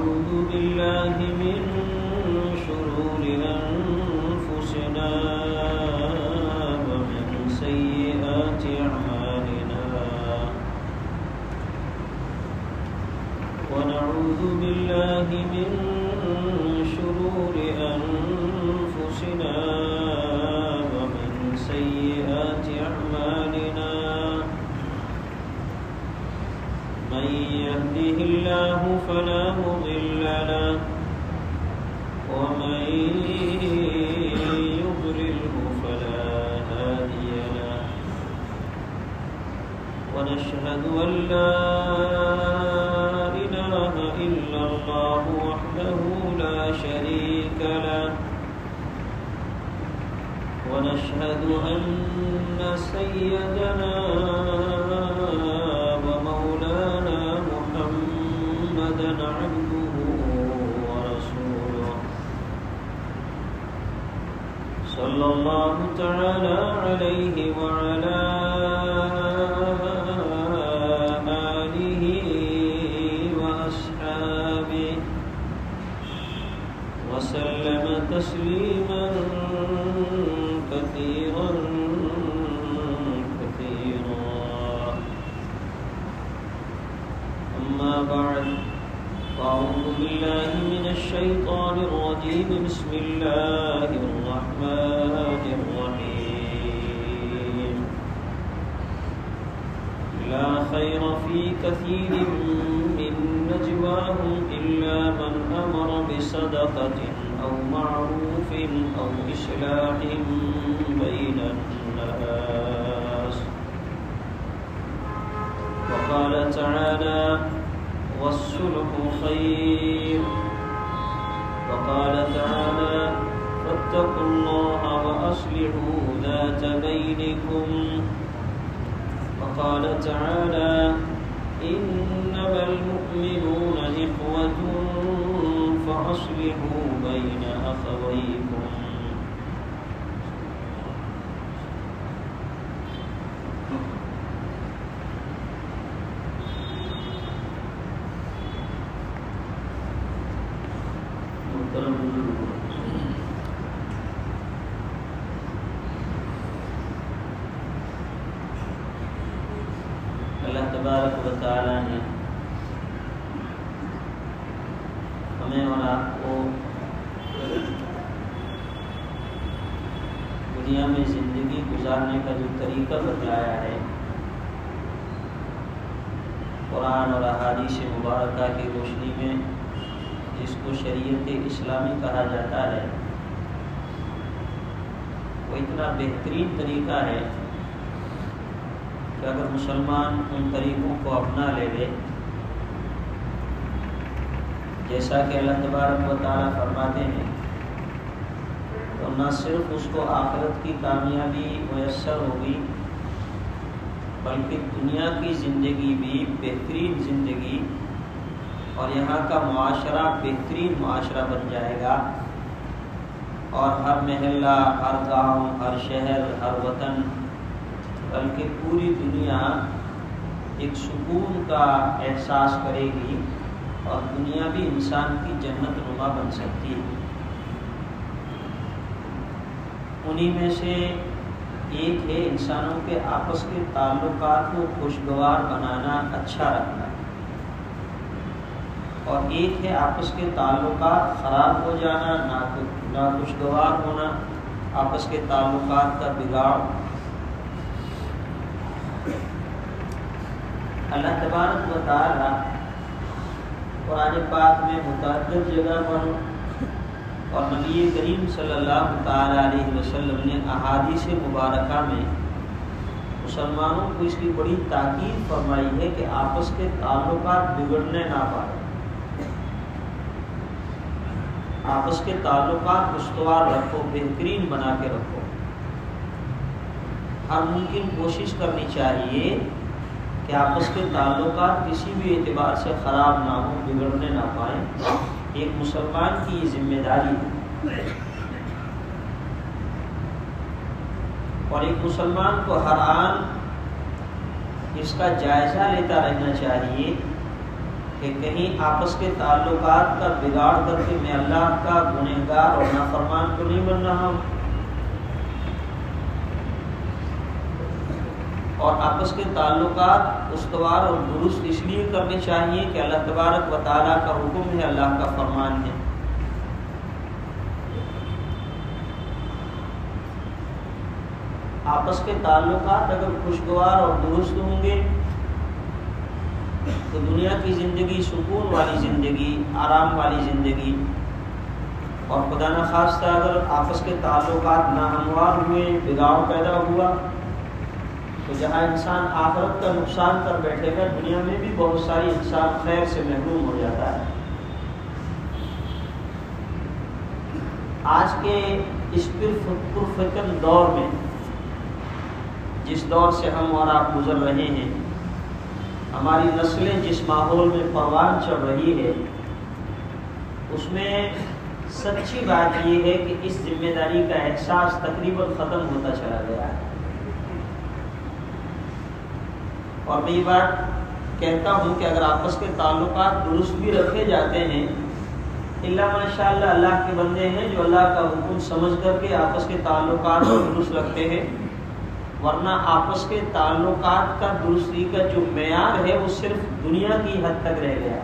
ونعوذ بالله من شرور أنفسنا ومن سيئات أعمالنا ونعوذ بالله من شرور أنفسنا ومن سيئات أعمالنا من يهده الله فلا مضل له ومن يضلله فلا هادي له ونشهد أن لا إله إلا الله وحده لا شريك له ونشهد أن سيدنا ومولانا محمدا عبده ورسوله صلى الله تعالى عليه وعلى آله وأصحابه وسلم تسليما كثيرا أما بعد فأعوذ بالله من الشيطان الرجيم بسم الله الرحمن الرحيم لا خير في كثير من نجواهم إلا من أمر بصدقة أو معروف أو إصلاح بين الناس وقال تعالى والصلح خير وقال تعالى فاتقوا الله وأصلحوا ذات بينكم وقال تعالى إنما المؤمنون إخوة فأصلحوا بين أخويكم اللہ تبارک و تعالی نے ہمیں اور آپ کو دنیا میں زندگی گزارنے کا جو طریقہ بتلایا ہے قرآن اور احادیث مبارکہ کی روشنی میں جس کو شریعت اسلامی کہا جاتا ہے وہ اتنا بہترین طریقہ ہے کہ اگر مسلمان ان طریقوں کو اپنا لے لے جیسا کہ اللہ تبارک و تعالیٰ فرماتے ہیں تو نہ صرف اس کو آخرت کی کامیابی میسر ہوگی بلکہ دنیا کی زندگی بھی بہترین زندگی اور یہاں کا معاشرہ بہترین معاشرہ بن جائے گا اور ہر محلہ ہر گاؤں ہر شہر ہر وطن بلکہ پوری دنیا ایک سکون کا احساس کرے گی اور دنیا بھی انسان کی جنت نما بن سکتی ہے۔ انہی میں سے ایک ہے انسانوں کے آپس کے تعلقات کو خوشگوار بنانا، اچھا رکھنا، اور ایک ہے آپس کے تعلقات خراب ہو جانا، ناخوشگوار ہونا، آپس کے تعلقات کا بگاڑ۔ اللہ تبارک و تعالی قرآن پاک میں متعدد جگہ پر اور نبی کریم صلی اللہ تعالی علیہ وسلم نے احادیث مبارکہ میں مسلمانوں کو اس کی بڑی تاکید فرمائی ہے کہ آپس کے تعلقات بگڑنے نہ پائیں، آپس کے تعلقات استوار رکھو، بہترین بنا کے رکھو۔ ہر ممکن کوشش کرنی چاہیے کہ آپس کے تعلقات کسی بھی اعتبار سے خراب نہ ہوں، بگڑنے نہ پائیں۔ ایک مسلمان کی یہ ذمہ داری ہے، اور ایک مسلمان کو ہر آن اس کا جائزہ لیتا رہنا چاہیے کہ کہیں آپس کے تعلقات کا بگاڑ کر کے میں اللہ کا گنہگار اور نافرمان تو نہیں بن رہا ہوں. اور آپس کے تعلقات استوار اور درست اس لیے کرنے چاہیے کہ اللہ تبارک و تعالیٰ کا حکم ہے، اللہ کا فرمان ہے. آپس کے تعلقات اگر خوشگوار اور درست ہوں گے تو دنیا کی زندگی سکون والی زندگی، آرام والی زندگی. اور خدا نخواستہ اگر آپس کے تعلقات ناہموار ہوئے، بگاڑ پیدا ہوا، تو جہاں انسان آخرت کا نقصان کر بیٹھے گا، دنیا میں بھی بہت ساری انسان خیر سے محروم ہو جاتا ہے. آج کے اس پرفتن دور میں، جس دور سے ہم اور آپ گزر رہے ہیں، ہماری نسلیں جس ماحول میں پروان چڑھ رہی ہے، اس میں سچی بات یہ ہے کہ اس ذمہ داری کا احساس تقریباً ختم ہوتا چلا گیا ہے. اور میں یہ بات کہتا ہوں کہ اگر آپس کے تعلقات درست بھی رکھے جاتے ہیں، اللہ ماشاءاللہ اللہ کے بندے ہیں جو اللہ کا حکم سمجھ کر کے آپس کے تعلقات کو درست رکھتے ہیں، ورنہ آپس کے تعلقات کا درستی کا جو معیار ہے وہ صرف دنیا کی حد تک رہ گیا.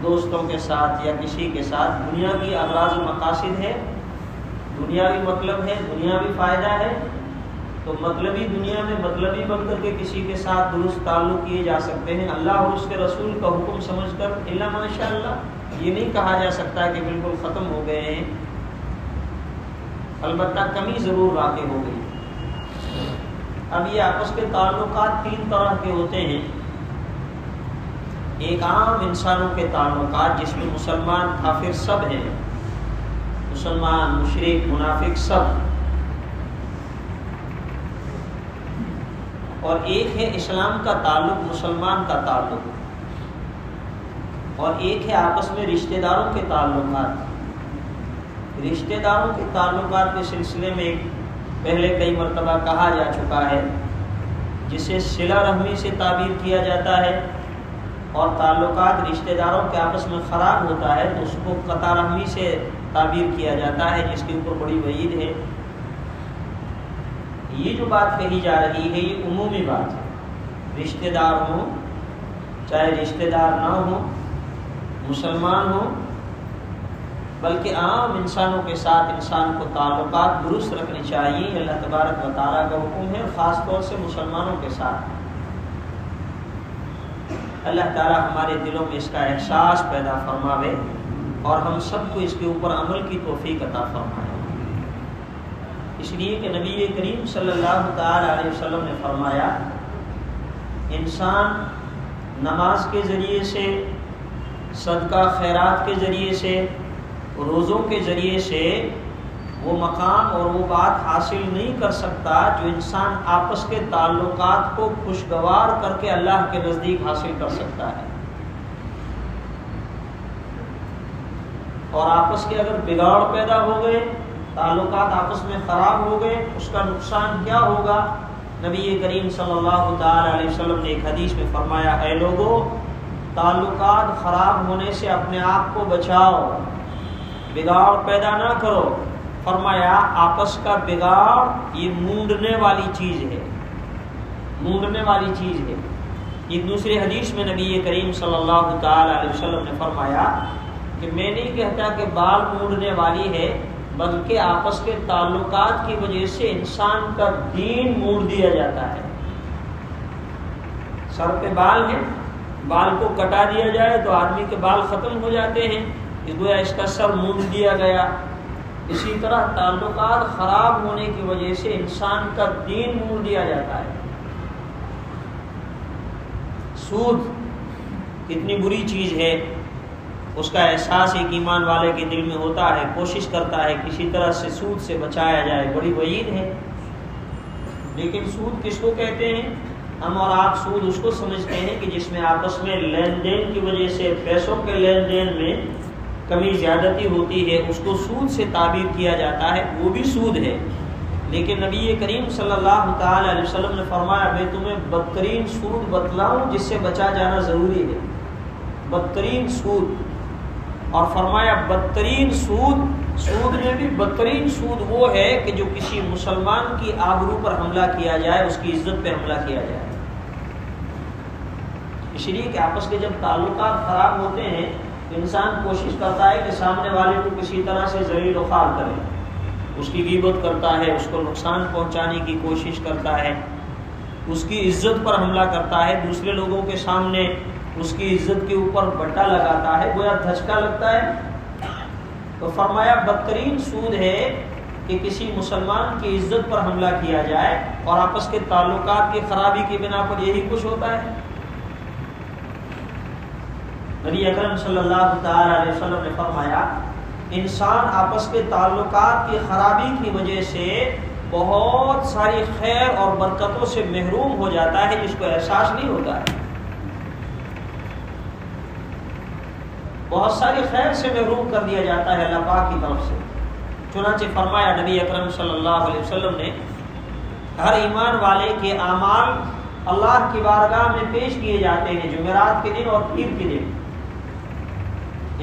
دوستوں کے ساتھ یا کسی کے ساتھ دنیا کی اغراض و مقاصد ہے، دنیاوی مطلب ہے، دنیاوی فائدہ ہے، تو مطلبی دنیا میں مطلبی بن کر کے کسی کے ساتھ درست تعلق کیے جا سکتے ہیں. اللہ اور اس کے رسول کا حکم سمجھ کر اللہ ماشاءاللہ یہ نہیں کہا جا سکتا کہ بالکل ختم ہو گئے ہیں، البتہ کمی ضرور واقع ہو گئی. اب یہ آپس کے تعلقات تین طرح کے ہوتے ہیں. ایک عام انسانوں کے تعلقات جس میں مسلمان کافر سب ہیں، مسلمان مشرک منافق سب. اور ایک ہے اسلام کا تعلق، مسلمان کا تعلق. اور ایک ہے آپس میں رشتہ داروں کے تعلقات. رشتہ داروں کے تعلقات کے سلسلے میں پہلے کئی مرتبہ کہا جا چکا ہے، جسے صلہ رحمی سے تعبیر کیا جاتا ہے. اور تعلقات رشتہ داروں کے آپس میں خراب ہوتا ہے تو اس کو قطع رحمی سے تعبیر کیا جاتا ہے، جس کے اوپر بڑی وعید ہے. یہ جو بات کہی جا رہی ہے یہ عمومی بات ہے. رشتہ دار ہوں چاہے رشتہ دار نہ ہوں، مسلمان ہوں، بلکہ عام انسانوں کے ساتھ انسان کو تعلقات درست رکھنے چاہیے. اللہ تبارک و تعالیٰ کا حکم ہے، خاص طور سے مسلمانوں کے ساتھ. اللہ تعالیٰ ہمارے دلوں میں اس کا احساس پیدا فرماوے اور ہم سب کو اس کے اوپر عمل کی توفیق عطا فرمائے. اس لیے کہ نبی کریم صلی اللہ تعالی علیہ وسلم نے فرمایا، انسان نماز کے ذریعے سے، صدقہ خیرات کے ذریعے سے، روزوں کے ذریعے سے وہ مقام اور وہ بات حاصل نہیں کر سکتا جو انسان آپس کے تعلقات کو خوشگوار کر کے اللہ کے نزدیک حاصل کر سکتا ہے. اور آپس کے اگر بگاڑ پیدا ہو گئے، تعلقات آپس میں خراب ہو گئے، اس کا نقصان کیا ہوگا؟ نبی کریم صلی اللہ تعالی علیہ وسلم نے ایک حدیث میں فرمایا، اے لوگو، تعلقات خراب ہونے سے اپنے آپ کو بچاؤ، بگاڑ پیدا نہ کرو. فرمایا آپس کا بگاڑ یہ مونڈنے والی چیز ہے، مونڈنے والی چیز ہے. ایک دوسری حدیث میں نبی کریم صلی اللہ تعالی علیہ وسلم نے فرمایا کہ میں نہیں کہتا کہ بال مونڈنے والی ہے، بلکہ آپس کے تعلقات کی وجہ سے انسان کا دین مونڈ دیا جاتا ہے. سر پہ بال ہے، بال کو کٹا دیا جائے تو آدمی کے بال ختم ہو جاتے ہیں، گویا اس کا سر مونڈ دیا گیا. اسی طرح تعلقات خراب ہونے کی وجہ سے انسان کا دین مونڈ دیا جاتا ہے. سود کتنی بری چیز ہے، اس کا احساس ایک ایمان والے کے دل میں ہوتا ہے، کوشش کرتا ہے کسی طرح سے سود سے بچایا جائے، بڑی وعید ہے. لیکن سود کس کو کہتے ہیں؟ ہم اور آپ سود اس کو سمجھتے ہیں کہ جس میں آپس میں لین دین کی وجہ سے پیسوں کے لین دین میں کمی زیادتی ہوتی ہے، اس کو سود سے تعبیر کیا جاتا ہے، وہ بھی سود ہے. لیکن نبی کریم صلی اللہ تعالی علیہ وسلم نے فرمایا میں تمہیں بدترین سود بتلاؤں جس سے بچا جانا ضروری ہے، بدترین سود. اور فرمایا بدترین سود میں بھی بدترین سود وہ ہے کہ جو کسی مسلمان کی آبرو پر حملہ کیا جائے، اس کی عزت پہ حملہ کیا جائے. اس لیے کہ آپس کے جب تعلقات خراب ہوتے ہیں انسان کوشش کرتا ہے کہ سامنے والے کو کسی طرح سے ذلیل و خوار کرے، اس کی غیبت کرتا ہے، اس کو نقصان پہنچانے کی کوشش کرتا ہے، اس کی عزت پر حملہ کرتا ہے، دوسرے لوگوں کے سامنے اس کی عزت کے اوپر بٹا لگاتا ہے، گویا دھچکا لگتا ہے. تو فرمایا بدترین سود ہے کہ کسی مسلمان کی عزت پر حملہ کیا جائے، اور آپس کے تعلقات کی خرابی کی بنا پر یہی کچھ ہوتا ہے. نبی اکرم صلی اللہ تعالی علیہ وسلم نے فرمایا انسان آپس کے تعلقات کی خرابی کی وجہ سے بہت ساری خیر اور برکتوں سے محروم ہو جاتا ہے جس کو احساس نہیں ہوتا ہے. بہت ساری خیر سے محروم کر دیا جاتا ہے اللہ پاک کی طرف سے. چنانچہ فرمایا نبی اکرم صلی اللہ علیہ وسلم نے ہر ایمان والے کے اعمال اللہ کی بارگاہ میں پیش کیے جاتے ہیں جمعرات کے دن اور پیر کے دن.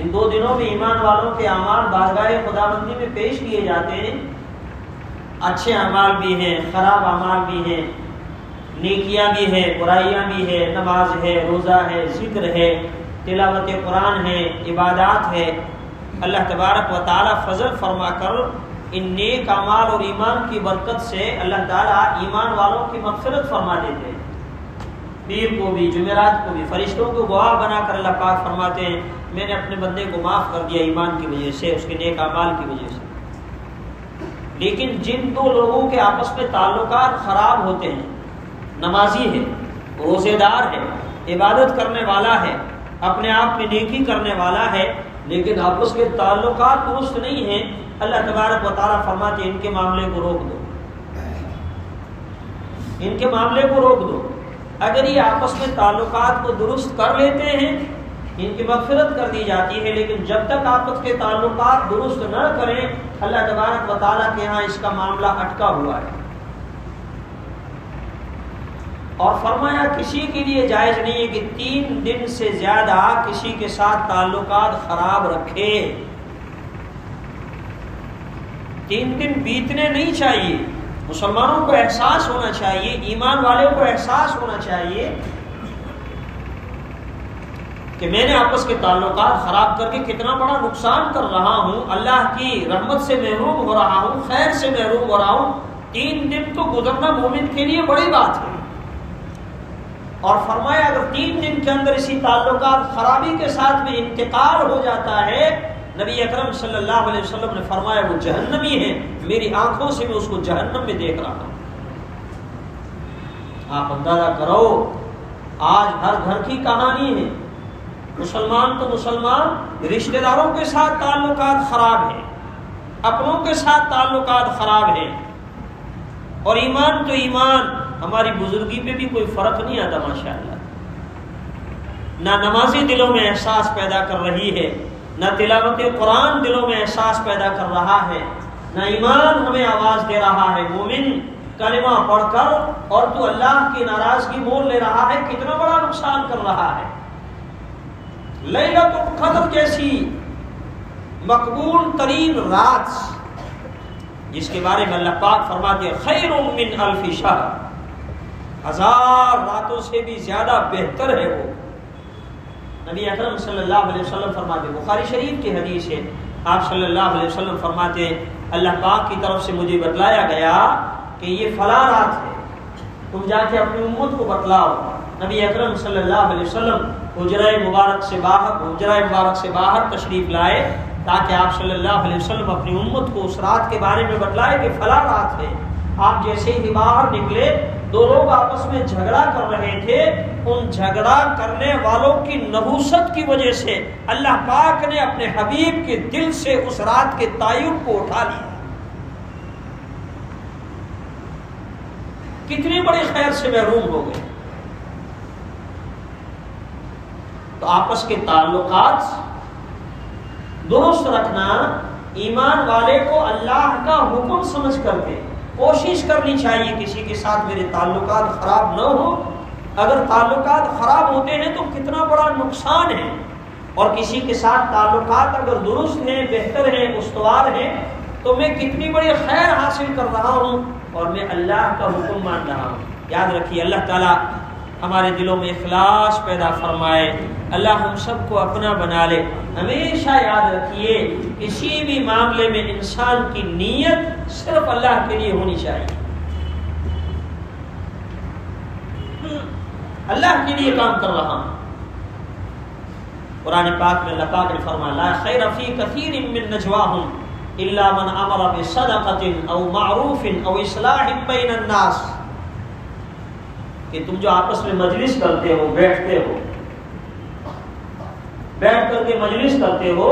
ان دو دنوں میں ایمان والوں کے اعمال بارگاہ خداوندی میں پیش کیے جاتے ہیں. اچھے اعمال بھی ہیں، خراب اعمال بھی ہیں، نیکیاں بھی ہیں، برائیاں بھی ہیں، نماز ہے، روزہ ہے، ذکر ہے، تلاوت قرآن ہے، عبادات ہے. اللہ تبارک و تعالی فضل فرما کر ان نیک اعمال اور ایمان کی برکت سے اللہ تعالیٰ ایمان والوں کی مغفرت فرما دیتے ہیں. پیر کو بھی، جمعرات کو بھی فرشتوں کو گواہ بنا کر اللہ پاک فرماتے ہیں میں نے اپنے بندے کو معاف کر دیا ایمان کی وجہ سے، اس کے نیک اعمال کی وجہ سے. لیکن جن دو لوگوں کے آپس میں تعلقات خراب ہوتے ہیں، نمازی ہے، روزے دار ہے، عبادت کرنے والا ہے، اپنے آپ میں نیکی کرنے والا ہے، لیکن آپس کے تعلقات درست نہیں ہیں، اللہ تبارک و تعالیٰ فرماتے ہیں ان کے معاملے کو روک دو، ان کے معاملے کو روک دو. اگر یہ آپس میں تعلقات کو درست کر لیتے ہیں ان کی مغفرت کر دی جاتی ہے، لیکن جب تک آپس کے تعلقات درست نہ کریں اللہ تبارک و تعالیٰ کے ہاں اس کا معاملہ اٹکا ہوا ہے. اور فرمایا کسی کے لیے جائز نہیں ہے کہ 3 دن سے زیادہ کسی کے ساتھ تعلقات خراب رکھے. 3 دن بیتنے نہیں چاہیے. مسلمانوں کو احساس ہونا چاہیے، ایمان والے کو احساس ہونا چاہیے کہ میں نے آپس کے تعلقات خراب کر کے کتنا بڑا نقصان کر رہا ہوں، اللہ کی رحمت سے محروم ہو رہا ہوں، خیر سے محروم ہو رہا ہوں. 3 دن تو گزرنا مومن کے لیے بڑی بات ہے. اور فرمایا اگر 3 دن کے اندر اسی تعلقات خرابی کے ساتھ میں انتقال ہو جاتا ہے، نبی اکرم صلی اللہ علیہ وسلم نے فرمایا وہ جہنمی ہے، میری آنکھوں سے میں اس کو جہنم میں دیکھ رہا ہوں. آپ اندازہ کرو آج ہر گھر کی کہانی ہے، مسلمان تو مسلمان رشتہ داروں کے ساتھ تعلقات خراب ہیں، اپنوں کے ساتھ تعلقات خراب ہیں، اور ایمان تو ایمان. ہماری بزرگی پہ بھی کوئی فرق نہیں آتا ماشاءاللہ. نہ نمازی دلوں میں احساس پیدا کر رہی ہے، نہ تلاوت قرآن دلوں میں احساس پیدا کر رہا ہے، نہ ایمان ہمیں آواز دے رہا ہے مومن کلمہ پڑھ کر اور تو اللہ کی ناراضگی مول لے رہا ہے، کتنا بڑا نقصان کر رہا ہے. لیلۃ القدر جیسی مقبول ترین رات جس کے بارے میں اللہ پاک فرماتے ہیں خیر من 1000 شہر، 1000 راتوں سے بھی زیادہ بہتر ہے وہ. نبی اکرم صلی اللہ علیہ وسلم فرماتے، بخاری شریف کی حدیث ہے، آپ صلی اللہ علیہ وسلم فرماتے ہیں اللہ پاک کی طرف سے مجھے بتلایا گیا کہ یہ فلاں رات ہے، تم جا کے اپنی امت کو بتلاؤ. نبی اکرم صلی اللہ علیہ وسلم حجرہ مبارک سے باہر تشریف لائے تاکہ آپ صلی اللہ علیہ وسلم اپنی امت کو اس رات کے بارے میں بتلائے کہ فلاں رات ہے. آپ جیسے ہی باہر نکلے 2 لوگ آپس میں جھگڑا کر رہے تھے، ان جھگڑا کرنے والوں کی نحوست کی وجہ سے اللہ پاک نے اپنے حبیب کے دل سے اس رات کے تعین کو اٹھا لیا. کتنی بڑی خیر سے محروم ہو گئے. تو آپس کے تعلقات درست رکھنا ایمان والے کو اللہ کا حکم سمجھ کر کے کوشش کرنی چاہیے کسی کے ساتھ میرے تعلقات خراب نہ ہو. اگر تعلقات خراب ہوتے ہیں تو کتنا بڑا نقصان ہے، اور کسی کے ساتھ تعلقات اگر درست ہیں، بہتر ہیں، استوار ہیں، تو میں کتنی بڑی خیر حاصل کر رہا ہوں اور میں اللہ کا حکم مان رہا ہوں. یاد رکھیے، اللہ تعالیٰ ہمارے دلوں میں اخلاص پیدا فرمائے، اللہ ہم سب کو اپنا بنا لے. ہمیشہ یاد رکھیے، کسی بھی معاملے میں انسان کی نیت صرف اللہ کے لیے ہونی چاہیے، اللہ کے لیے کام کر رہا ہوں. قرآن پاک میں اللہ پاک نے فرمایا لا خیر فی کثیر من نجواہم الا من امر بصدقۃ او معروف او اصلاح بین الناس، کہ تم جو آپس میں مجلس کرتے ہو، بیٹھتے ہو، بیٹھ کر کے مجلس کرتے ہو،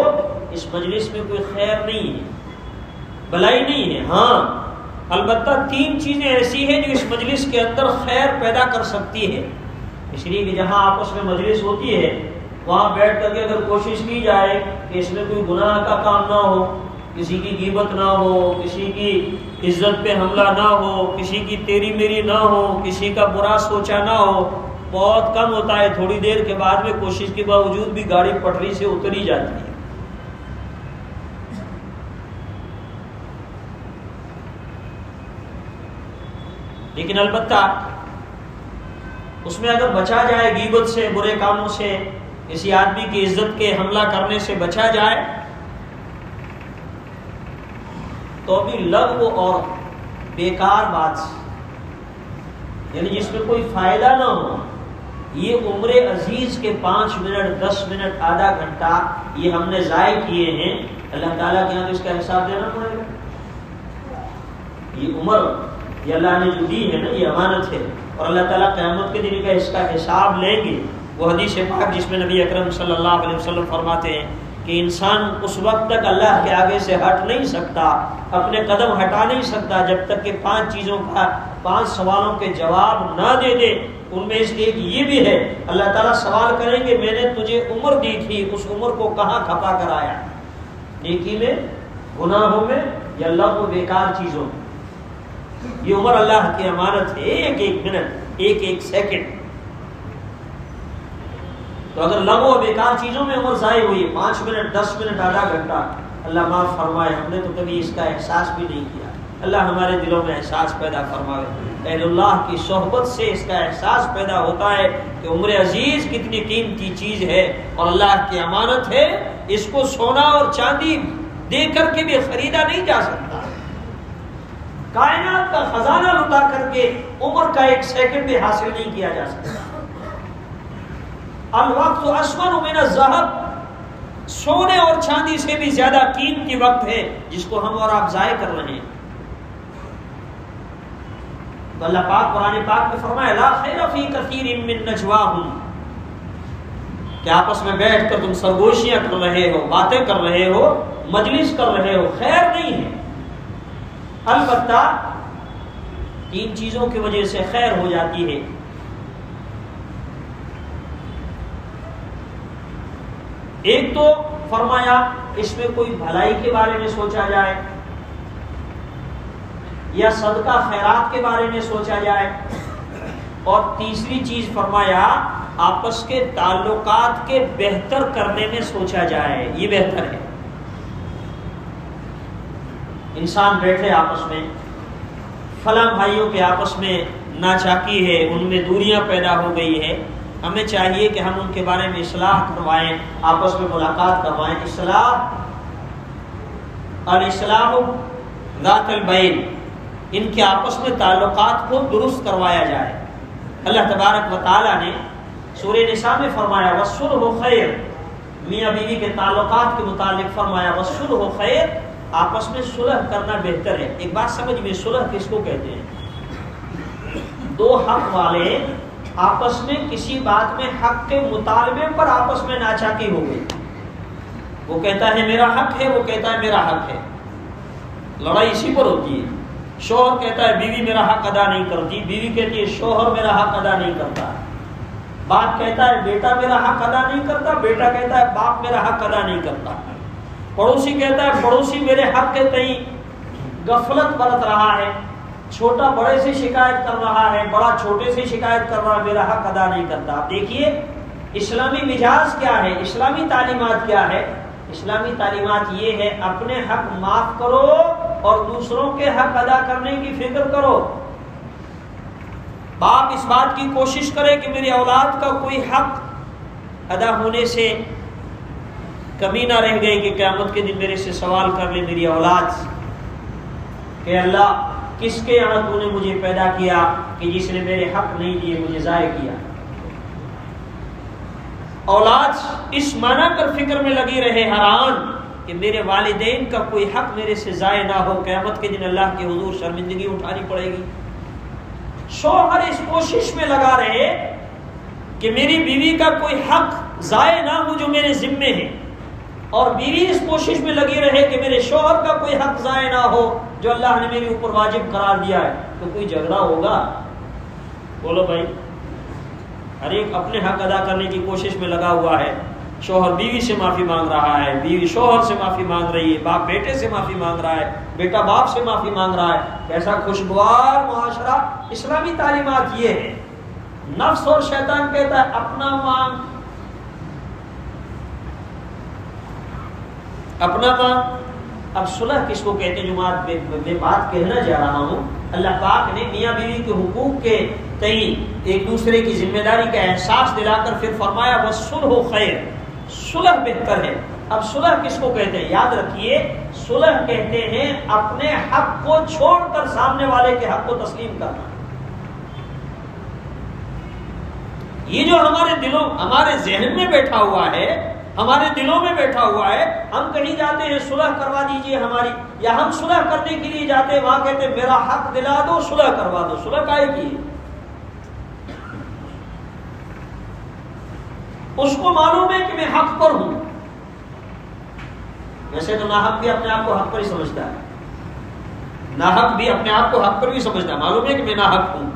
اس مجلس میں کوئی خیر نہیں ہے، بھلائی نہیں ہے. ہاں البتہ 3 چیزیں ایسی ہیں جو اس مجلس کے اندر خیر پیدا کر سکتی ہے. اس لیے کہ جہاں آپس میں مجلس ہوتی ہے وہاں بیٹھ کر کے اگر کوشش کی جائے کہ اس میں کوئی گناہ کا کام نہ ہو، کسی کی غیبت نہ ہو، کسی کی عزت پہ حملہ نہ ہو، کسی کی تیری میری نہ ہو، کسی کا برا سوچا نہ ہو، بہت کم ہوتا ہے. تھوڑی دیر کے بعد میں کوشش کے باوجود بھی گاڑی پٹری سے اتر ہی جاتی ہے. لیکن البتہ اس میں اگر بچا جائے غیبت سے، برے کاموں سے، کسی آدمی کی عزت کے حملہ کرنے سے بچا جائے، تو بھی لغو اور بیکار بات، یعنی جس میں کوئی فائدہ نہ ہو، یہ عمر عزیز کے 5 منٹ 10 منٹ آدھا گھنٹہ یہ ہم نے ضائع کیے ہیں، اللہ تعالیٰ کے یہاں اس کا حساب دینا پڑے گا. یہ عمر یہ اللہ نے جو دی ہے نا، یہ امانت ہے، اور اللہ تعالیٰ قیامت کے دن کا اس کا حساب لیں گے. وہ حدیث پاک جس میں نبی اکرم صلی اللہ علیہ وسلم فرماتے ہیں کہ انسان اس وقت تک اللہ کے آگے سے ہٹ نہیں سکتا، اپنے قدم ہٹا نہیں سکتا جب تک کہ 5 چیزوں کا 5 سوالوں کے جواب نہ دے دے. ان میں سے ایک یہ بھی ہے، اللہ تعالیٰ سوال کریں گے میں نے تجھے عمر دی تھی، اس عمر کو کہاں کھپا کر آیا، نیکی میں، گناہوں میں، یا اللہ کو بیکار چیزوں میں. یہ عمر اللہ کی امانت ہے، ایک ایک منٹ، ایک ایک سیکنڈ. تو اگر لغو و بیکار چیزوں میں عمر ضائع ہوئی، 5 منٹ 10 منٹ آدھا گھنٹہ، اللہ معاف فرمائے، ہم نے تو کبھی اس کا احساس بھی نہیں کیا. اللہ ہمارے دلوں میں احساس پیدا فرمائے. اہل اللہ کی صحبت سے اس کا احساس پیدا ہوتا ہے کہ عمر عزیز کتنی قیمتی چیز ہے اور اللہ کی امانت ہے. اس کو سونا اور چاندی دے کر کے بھی خریدا نہیں جا سکتا، کائنات کا خزانہ لٹا کر کے عمر کا 1 سیکنڈ بھی حاصل نہیں کیا جا سکتا. الوقت اسمن من الذهب، سونے اور چاندی سے بھی زیادہ قیمتی وقت ہے جس کو ہم اور آپ ضائع کر رہے ہیں. تو اللہ پاک قرآن پاک میں فرمایا لا خیر فی کثیر من نجواہم، کہ آپس میں بیٹھ کر تم سرگوشیاں کر رہے ہو، باتیں کر رہے ہو، مجلس کر رہے ہو، خیر نہیں ہے. البتہ 3 چیزوں کی وجہ سے خیر ہو جاتی ہے. ایک تو فرمایا اس میں کوئی بھلائی کے بارے میں سوچا جائے، یا صدقہ خیرات کے بارے میں سوچا جائے، اور تیسری چیز فرمایا آپس کے تعلقات کے بہتر کرنے میں سوچا جائے. یہ بہتر ہے. انسان بیٹھے آپس میں، فلاں بھائیوں کے آپس میں ناچاکی ہے، ان میں دوریاں پیدا ہو گئی ہے، ہمیں چاہیے کہ ہم ان کے بارے میں اصلاح کروائیں، آپس میں ملاقات کروائیں. الاصلاح ذات البین، ان کے آپس میں تعلقات کو درست کروایا جائے. اللہ تبارک و تعالیٰ نے سورہ نساء میں فرمایا والصلح خیر، میاں بیوی کے تعلقات کے متعلق فرمایا والصلح خیر، آپس میں صلح کرنا بہتر ہے. ایک بات سمجھ میں، صلح کس کو کہتے ہیں؟ 2 حق والے آپس میں کسی بات میں حق کے مطالبے پر آپس میں ناچاکی ہو گئی. وہ کہتا ہے میرا حق ہے، وہ کہتا ہے میرا حق ہے، لڑائی اسی پر ہوتی ہے. شوہر کہتا ہے بیوی میرا حق ادا نہیں کرتی، بیوی کہتی ہے شوہر میرا حق ادا نہیں کرتا. باپ کہتا ہے بیٹا میرا حق ادا نہیں کرتا، بیٹا کہتا ہے باپ میرا حق ادا نہیں کرتا. پڑوسی کہتا ہے پڑوسی میرے حق کے تئیں غفلت برت رہا ہے. چھوٹا بڑے سے شکایت کر رہا ہے، بڑا چھوٹے سے شکایت کر رہا ہے، میرا حق ادا نہیں کرتا. آپ دیکھیے اسلامی مزاج کیا ہے، اسلامی تعلیمات کیا ہے. اسلامی تعلیمات یہ ہے اپنے حق معاف کرو اور دوسروں کے حق ادا کرنے کی فکر کرو. باپ اس بات کی کوشش کرے کہ میری اولاد کا کوئی حق ادا ہونے سے کمی نہ رہ گئی کہ قیامت کے دن میرے سے سوال کر لے میری اولاد کہ اللہ کس کے یہاں تو نے مجھے پیدا کیا کہ جس نے میرے حق نہیں دیے مجھے ضائع کیا. اولاد اس معنی پر فکر میں لگی رہے حیران کہ میرے والدین کا کوئی حق میرے سے ضائع نہ ہو، قیامت کے دن اللہ کے حضور شرمندگی اٹھانی پڑے گی. شوہر اس کوشش میں لگا رہے کہ میری بیوی کا کوئی حق ضائع نہ ہو جو میرے ذمے ہے، اور بیوی اس کوشش میں لگی رہے کہ میرے شوہر کا کوئی حق ضائع نہ ہو جو اللہ نے میرے اوپر واجب قرار دیا ہے. تو کوئی جھگڑا ہوگا؟ بولو بھائی. ہر ایک اپنے حق ادا کرنے کی کوشش میں لگا ہوا ہے. شوہر بیوی سے معافی مانگ رہا ہے، بیوی شوہر سے معافی مانگ رہی ہے، باپ بیٹے سے معافی مانگ رہا ہے، بیٹا باپ سے معافی مانگ رہا ہے. کیسا خوشگوار معاشرہ. اسلامی تعلیمات یہ ہے. نفس اور شیطان کہتا ہے اپنا مانگ اپنا مانگ. اب صلح کس کو کہتے ہیں؟ جو میں بات کہنا جا رہا ہوں، اللہ پاک نے میاں بیوی کے حقوق کے تئیں ایک دوسرے کی ذمہ داری کا احساس دلا کر پھر فرمایا وَالصُّلْحُ خَيْرٌ، صلح بہتر ہے. اب صلح کس کو کہتے ہیں؟ یاد رکھیے صلح کہتے ہیں اپنے حق کو چھوڑ کر سامنے والے کے حق کو تسلیم کرنا. یہ جو ہمارے دلوں ہمارے ذہن میں بیٹھا ہوا ہے، ہمارے دلوں میں بیٹھا ہوا ہے، ہم کہیں جاتے ہیں صلح کروا دیجئے ہماری، یا ہم صلح کرنے کے لیے جاتے ہیں وہاں کہتے ہیں میرا حق دلا دو صلح کروا دو. صلح کائے کی ہے؟ اس کو معلوم ہے کہ میں حق پر ہوں. ویسے تو ناحق بھی اپنے آپ کو حق پر ہی سمجھتا ہے، ناحق بھی اپنے آپ کو حق پر بھی سمجھتا ہے، معلوم ہے کہ میں ناحق ہوں،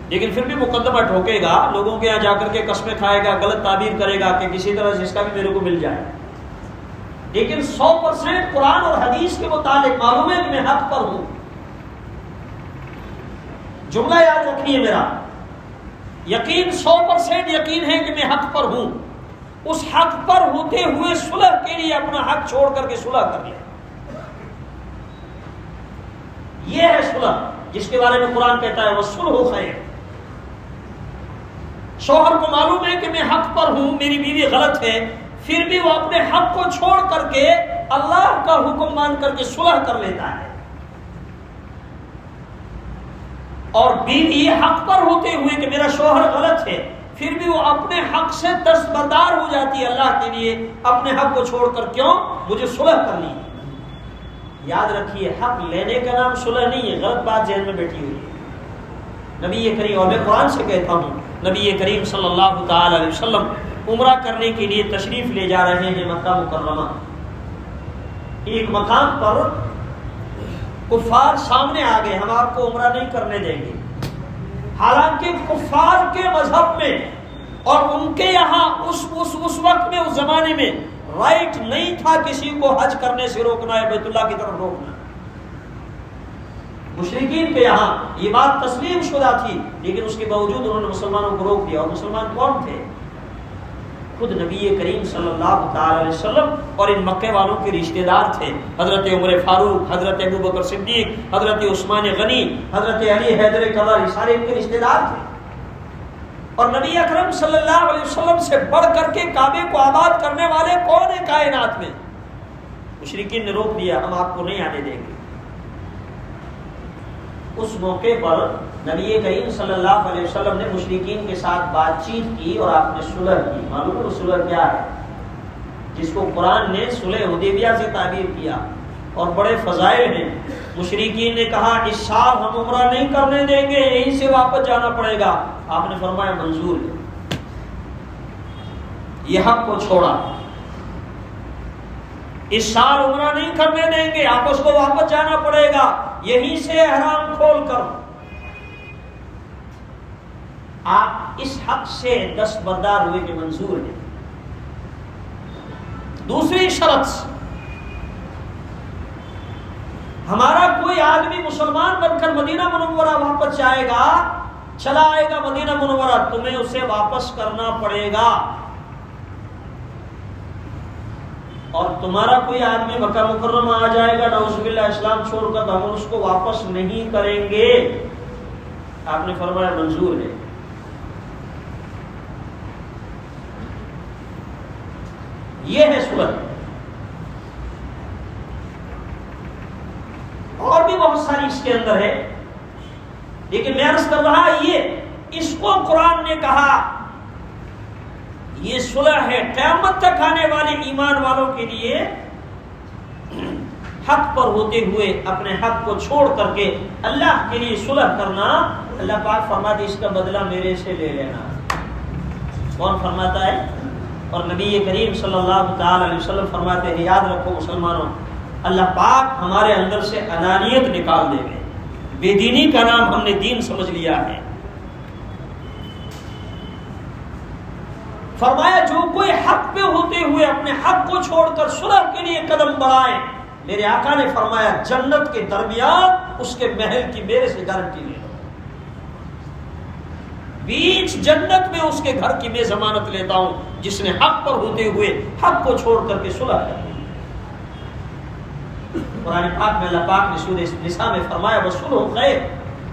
لیکن پھر بھی مقدمہ ٹھوکے گا، لوگوں کے یہاں جا کر کے قسمیں کھائے گا، غلط تعبیر کرے گا کہ کسی طرح سے اس کا بھی میرے کو مل جائے. لیکن 100% قرآن اور حدیث کے متعلق معلوم ہے کہ میں حق پر ہوں. جملہ یاد رکھیے میرا، یقین 100% یقین ہے کہ میں حق پر ہوں. اس حق پر ہوتے ہوئے صلح کے لیے اپنا حق چھوڑ کر کے صلح کر لیں. یہ ہے صلح جس کے بارے میں قرآن کہتا ہے وَالصُّلْحُ خَيْرٌ. شوہر کو معلوم ہے کہ میں حق پر ہوں، میری بیوی غلط ہے، پھر بھی وہ اپنے حق کو چھوڑ کر کے اللہ کا حکم مان کر کے صلح کر لیتا ہے. اور بیوی حق پر ہوتے ہوئے کہ میرا شوہر غلط ہے، پھر بھی وہ اپنے حق سے دستبردار ہو جاتی ہے اللہ کے لیے، اپنے حق کو چھوڑ کر. کیوں؟ مجھے صلح کرنی ہے. یاد رکھیے حق لینے کا نام صلح نہیں ہے. غلط بات ذہن میں بیٹھی ہوئی ہے. نبی کریم، اور میں قرآن سے کہتا ہوں، نبی کریم صلی اللہ تعالی علیہ وسلم عمرہ کرنے کے لیے تشریف لے جا رہے ہیں مکہ مکرمہ. ایک مقام پر کفار سامنے آ گئے، ہم آپ کو عمرہ نہیں کرنے دیں گے. حالانکہ کفار کے مذہب میں اور ان کے یہاں اس وقت میں، اس زمانے میں رائٹ نہیں تھا کسی کو حج کرنے سے روکنا ہے، بیت اللہ کی طرف روکنا. مشرکین کے یہاں یہ بات تسلیم شدہ تھی، لیکن اس کے باوجود انہوں نے مسلمانوں کو روک دیا. اور مسلمان کون تھے؟ خود نبی کریم صلی اللہ تعالی علیہ وسلم اور ان مکے والوں کے رشتہ دار تھے. حضرت عمر فاروق، حضرت ابوبکر صدیق، حضرت عثمان غنی، حضرت علی حیدر کرار، یہ سارے ان کے رشتہ دار تھے. اور نبی اکرم صلی اللہ علیہ وسلم سے بڑھ کر کے کعبے کو آباد کرنے والے کون ہیں کائنات میں؟ مشرکین نے روک دیا، ہم آپ کو نہیں آنے دیں گے. اس موقع پر نبی کریم صلی اللہ علیہ وسلم نے مشرکین کے ساتھ بات چیت کی اور آپ نے صلح کی. معلوم ہے صلح کیا ہے؟ جس کو قرآن نے صلح حدیبیہ سے تعبیر کیا اور بڑے فضائل ہیں. مشرکین نے کہا اس سال ہم عمرہ نہیں کرنے دیں گے، یہیں سے واپس جانا پڑے گا. آپ نے فرمایا منظور ہے. یہ حق کو چھوڑا، اس سال عمرہ نہیں کرنے دیں گے، آپ اس کو واپس جانا پڑے گا، یہیں سے احرام کھول کر. آپ اس حق سے دستبردار ہوئے کہ منظور ہے. دوسری شرط ہمارا کوئی آدمی مسلمان بن کر مدینہ منورہ واپس جائے گا، چلا آئے گا مدینہ منورہ، تمہیں اسے واپس کرنا پڑے گا، اور تمہارا کوئی آدمی مکہ مکرمہ آ جائے گا نعوذ باللہ اسلام چھوڑ کر، تو ہم اس کو واپس نہیں کریں گے۔ آپ نے فرمایا منظور ہے۔ یہ ہے صلح۔ اور بھی بہت ساری اس کے اندر ہے، لیکن میں عرض کر رہا یہ اس کو قرآن نے کہا یہ صلح ہے۔ قیامت تک آنے والے ایمان والوں کے لیے حق پر ہوتے ہوئے اپنے حق کو چھوڑ کر کے اللہ کے لیے صلح کرنا، اللہ پاک فرماتے اس کا بدلہ میرے سے لے لینا۔ کون فرماتا ہے؟ اور نبی کریم صلی اللہ تعالی علیہ وسلم فرماتے ہیں یاد رکھو مسلمانوں، اللہ پاک ہمارے اندر سے انانیت نکال دے گے۔ بے دینی کا نام ہم نے دین سمجھ لیا ہے۔ فرمایا جو کوئی حق پہ ہوتے ہوئے اپنے حق کو چھوڑ کر صلح کے لیے قدم بڑھائے، میرے آقا نے فرمایا جنت کے درمیان اس کے محل کی میرے سے گارنٹی لے لو، بیچ جنت میں اس کے گھر کی میں ضمانت لیتا ہوں جس نے حق پر ہوتے ہوئے حق کو چھوڑ کر کے صلح کر دی۔ قرآن پاک میں اللہ پاک نے سورہ نساء میں فرمایا وصلح خیر،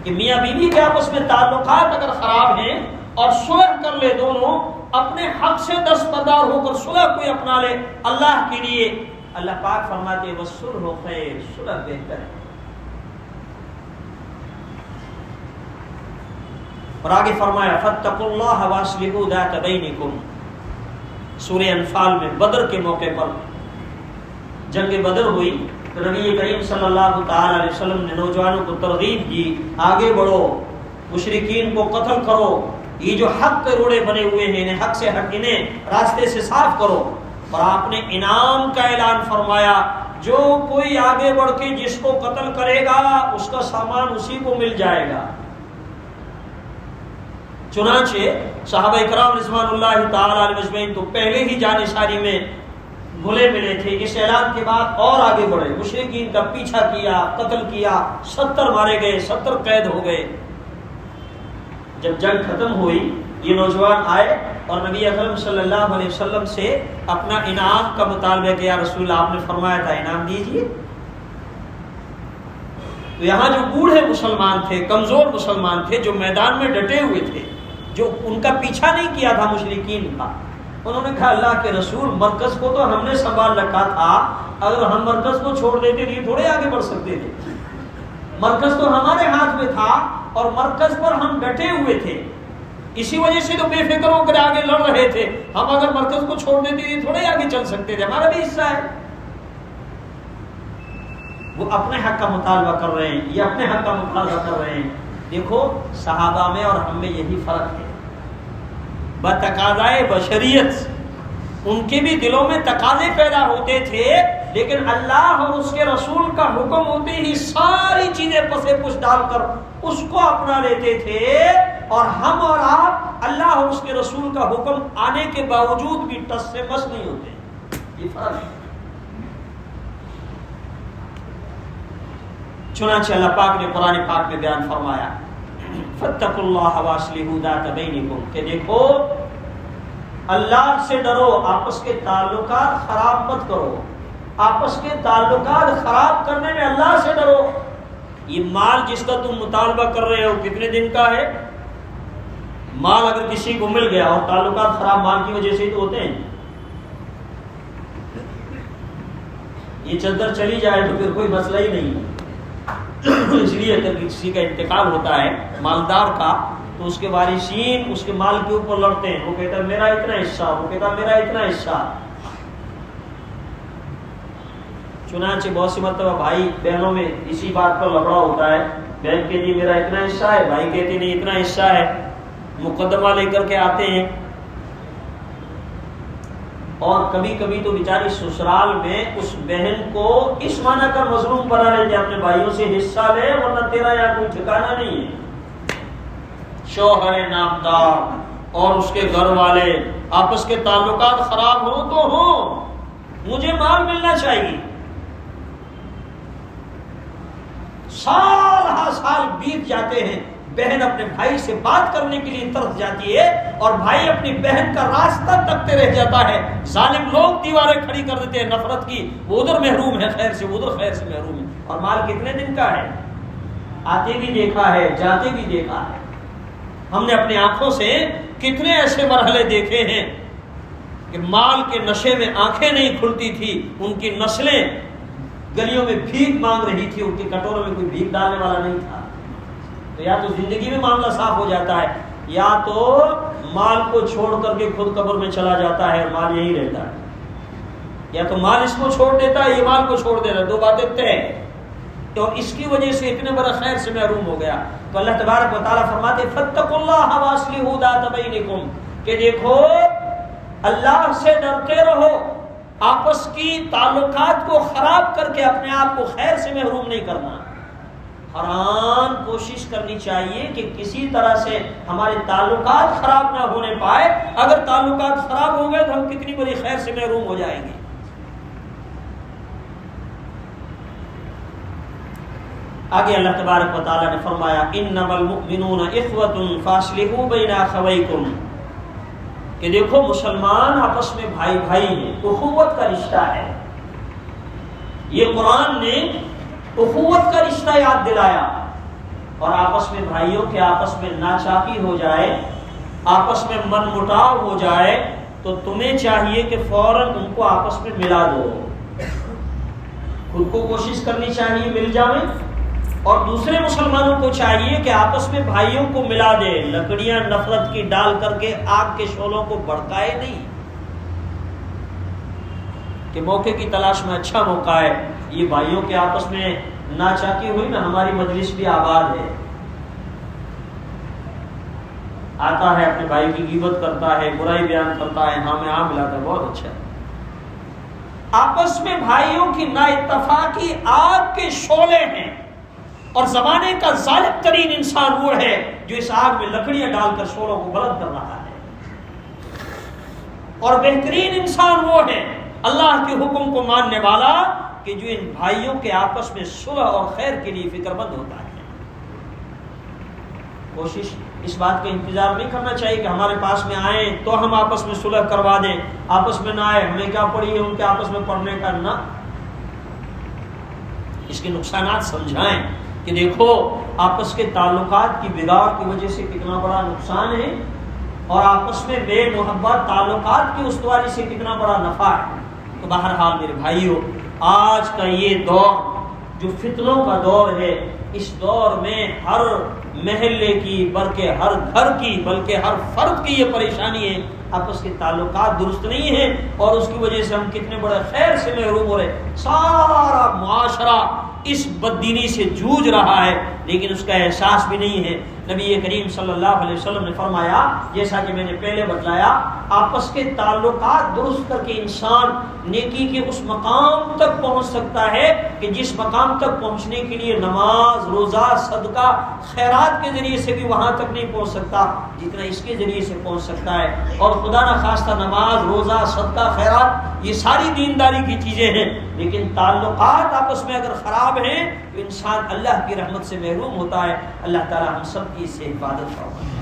کہ میاں بیوی کے آپس میں تعلقات اگر خراب ہیں اور صلح کر لے، دونوں اپنے حق سے دستبردار ہو کر صلح کوئی اپنا لے اللہ کے لیے، اللہ پاک فرماتے ہیں وصلح خیر، صلح بہتر ہے۔ اور آگے فرمایا فاتقوا اللہ واصلحوا ذات بینکم۔ سورہ انفال میں بدر کے موقع پر جنگ بدر ہوئی تو نبی کریم صلی اللہ تعالی علیہ وسلم نے نوجوانوں کو ترغیب دی آگے بڑھو، مشرکین کو قتل کرو، یہ جو حق کے روڑے بنے ہوئے ہیں انہیں حق سے ہٹ، انہیں راستے سے صاف کرو۔ اور آپ نے انعام کا اعلان فرمایا، جو کوئی آگے بڑھ کے جس کو قتل کرے گا اس کا سامان اسی کو مل جائے گا۔ چنانچہ صحابہ کرام رضوان اللہ تعالی علیہ اجمعین تو پہلے ہی جانشاری میں گھلے ملے تھے، اس اعلان کے بعد اور آگے بڑھے، مشرکین کا پیچھا کیا، قتل کیا، 70 مارے گئے، 70 قید ہو گئے۔ جب جنگ ختم ہوئی یہ نوجوان آئے اور نبی اکرم صلی اللہ علیہ وسلم سے اپنا انعام کا مطالبہ کیا، رسول اللہ آپ نے فرمایا تھا انعام دیجیے۔ تو یہاں جو بوڑھے مسلمان تھے، کمزور مسلمان تھے، جو میدان میں ڈٹے ہوئے تھے، جو ان کا پیچھا نہیں کیا تھا مشرکین کا، انہوں نے کہا اللہ کے رسول مرکز کو تو ہم نے سنبھال رکھا تھا، اگر ہم مرکز کو چھوڑ دیتے تو تھوڑے آگے بڑھ سکتے تھے، مرکز تو ہمارے ہاتھ میں تھا اور مرکز پر ہم ڈٹے ہوئے تھے، اسی وجہ سے تو بے فکر ہو کر آگے لڑ رہے تھے، ہم اگر مرکز کو چھوڑ دیتے تو تھوڑے آگے چل سکتے تھے، ہمارا بھی حصہ ہے۔ وہ اپنے حق کا مطالبہ کر رہے ہیں، یہ اپنے حق کا مطالبہ کر رہے ہیں۔ دیکھو صحابہ میں اور ہم میں یہی فرق ہے، بتقاضائے بشریت ان کے بھی دلوں میں تقاضے پیدا ہوتے تھے، لیکن اللہ اور اس کے رسول کا حکم ہوتے ہی ساری چیزیں پسے پش ڈال کر اس کو اپنا لیتے تھے، اور ہم اور آپ اللہ اور اس کے رسول کا حکم آنے کے باوجود بھی ٹس سے مس نہیں ہوتے، یہ فرق ہے۔ چنانچہ اللہ پاک نے قرآن پاک میں بیان فرمایا فاتقوا اللہ واصلحوا ذات بینکم، کہ دیکھو اللہ سے ڈرو، آپس کے تعلقات خراب مت کرو، آپس کے تعلقات خراب کرنے میں اللہ سے ڈرو۔ یہ مال جس کا تم مطالبہ کر رہے ہو کتنے دن کا ہے؟ مال اگر کسی کو مل گیا اور تعلقات خراب مال کی وجہ سے تو ہوتے ہیں، یہ چادر چلی جائے تو پھر کوئی مسئلہ ہی نہیں ہے۔ اس لیے اگر کسی کا انتقال ہوتا ہے مالدار کا تو اس کے وارثین اس کے مال کے اوپر لڑتے ہیں، وہ کہتا ہے میرا اتنا حصہ، وہ کہتا ہے میرا اتنا حصہ۔ چنانچہ بہت سی مرتبہ بھائی بہنوں میں اسی بات پر لفڑا ہوتا ہے، بہن کہتی ہے میرا اتنا حصہ ہے، بھائی کہتے نہیں اتنا حصہ ہے، مقدمہ لے کر کے آتے ہیں۔ اور کبھی کبھی تو بیچاری سسرال میں اس بہن کو اس معنی کا مظلوم بنا لیتے اپنے بھائیوں سے حصہ لے ورنہ تیرا یہاں کوئی ٹھکانا نہیں ہے۔ شوہر نامدار اور اس کے گھر والے آپس کے تعلقات خراب ہوں تو ہوں، مجھے مال ملنا چاہیے۔ سال ہا سال بیت جاتے ہیں، بہن اپنے بھائی سے بات کرنے کے لیے ترس جاتی ہے اور بھائی اپنی بہن کا راستہ تکتے رہ جاتا ہے، ظالم لوگ دیواریں کھڑی کر دیتے ہیں نفرت کی، وہ ادھر محروم ہے خیر سے، وہ ادھر خیر سے محروم ہے، اور مال کتنے دن کا ہے، آتے بھی دیکھا ہے جاتے بھی دیکھا ہے، ہم نے اپنی آنکھوں سے کتنے ایسے مرحلے دیکھے ہیں کہ مال کے نشے میں آنکھیں نہیں کھلتی تھی، ان کی نسلیں گلیوں میں بھیک مانگ رہی تھی، ان کے کٹوروں میں کوئی بھیک ڈالنے والا نہیں تھا، تو یا تو زندگی میں معاملہ صاف ہو جاتا ہے یا تو مال کو چھوڑ کر کے خود قبر میں چلا جاتا ہے اور مال یہی رہتا ہے، یا تو مال اس کو چھوڑ دیتا ہے، یہ مال کو چھوڑ دیتا ہے، دو باتیں طے ہیں، تو اس کی وجہ سے اتنے بڑا خیر سے محروم ہو گیا۔ تو اللہ تبارک و تعالیٰ فرماتے فاتقوا اللہ واصلحوا ذات بینکم، کہ دیکھو اللہ سے ڈرتے رہو، آپس کی تعلقات کو خراب کر کے اپنے آپ کو خیر سے محروم نہیں کرنا، ہر آن کوشش کرنی چاہیے کہ کسی طرح سے ہمارے تعلقات خراب نہ ہونے پائے، اگر تعلقات خراب ہو گئے تو ہم کتنی بڑی خیر سے محروم ہو جائیں گے۔ آگے اللہ تبارک و تعالیٰ نے فرمایا انما المؤمنون اخوۃ فاصلحوا بین اخویکم، کہ دیکھو مسلمان آپس میں بھائی بھائی ہیں، اخوت کا رشتہ ہے، یہ قرآن نے اخوت کا رشتہ یاد دلایا، اور آپس میں بھائیوں کے آپس میں ناچاکی ہو جائے، آپس میں من مٹاؤ ہو جائے تو تمہیں چاہیے کہ فوراً ان کو آپس میں ملا دو، خود کو کوشش کرنی چاہیے مل جائیں، اور دوسرے مسلمانوں کو چاہیے کہ آپس میں بھائیوں کو ملا دے، لکڑیاں نفرت کی ڈال کر کے آگ کے شعلوں کو بھڑکائے نہیں کہ موقع کی تلاش میں اچھا موقع ہے، یہ بھائیوں کے آپس میں ناچاکی ہوئی نا، ہماری مجلس بھی آباد ہے، آتا ہے اپنے بھائی کی غیبت کرتا ہے، برائی بیان کرتا ہے، ہاں میں ہاں ملاتا ہے، بہت اچھا ہے۔ آپس میں بھائیوں کی نا اتفاقی آگ کے شعلے ہیں، اور زمانے کا ظالم ترین انسان وہ ہے جو اس آگ میں لکڑیاں ڈال کر شعلوں کو بلند کر رہا ہے، اور بہترین انسان وہ ہے اللہ کے حکم کو ماننے والا کہ جو ان بھائیوں کے آپس میں صلح اور خیر کے لیے فکر مند ہوتا ہے۔ کوشش اس بات کا انتظار نہیں کرنا چاہیے کہ ہمارے پاس میں آئیں تو ہم آپس میں صلح کروا دیں، آپس میں نہ آئے ہمیں کیا پڑی ہے ان کے آپس میں پڑھنے کا، نہ، اس کے نقصانات سمجھائیں کہ دیکھو آپس کے تعلقات کی بگاڑ کی وجہ سے کتنا بڑا نقصان ہے، اور آپس میں بے محبت تعلقات کی استواری سے کتنا بڑا نفع ہے۔ تو بہرحال میرے بھائیوں، آج کا یہ دور جو فتنوں کا دور ہے، اس دور میں ہر محلے کی بلکہ ہر گھر کی بلکہ ہر فرد کی یہ پریشانی ہے، آپس کے تعلقات درست نہیں ہیں، اور اس کی وجہ سے ہم کتنے بڑے خیر سے محروم ہو رہے، سارا معاشرہ اس بددینی سے جوجھ رہا ہے لیکن اس کا احساس بھی نہیں ہے۔ نبی کریم صلی اللہ علیہ وسلم نے فرمایا، جیسا کہ میں نے پہلے بتلایا، آپس کے تعلقات درست کر کے انسان نیکی کے اس مقام تک پہنچ سکتا ہے کہ جس مقام تک پہنچنے کے لیے نماز، روزہ، صدقہ، خیرات کے ذریعے سے بھی وہاں تک نہیں پہنچ سکتا جتنا اس کے ذریعے سے پہنچ سکتا ہے۔ اور خدا نخواستہ نماز، روزہ، صدقہ، خیرات یہ ساری دینداری کی چیزیں ہیں، لیکن تعلقات آپس میں اگر خراب ہیں تو انسان اللہ کی رحمت سے محروم ہوتا ہے۔ اللہ تعالی ہم سب کی اس سے حفاظت فرمائے۔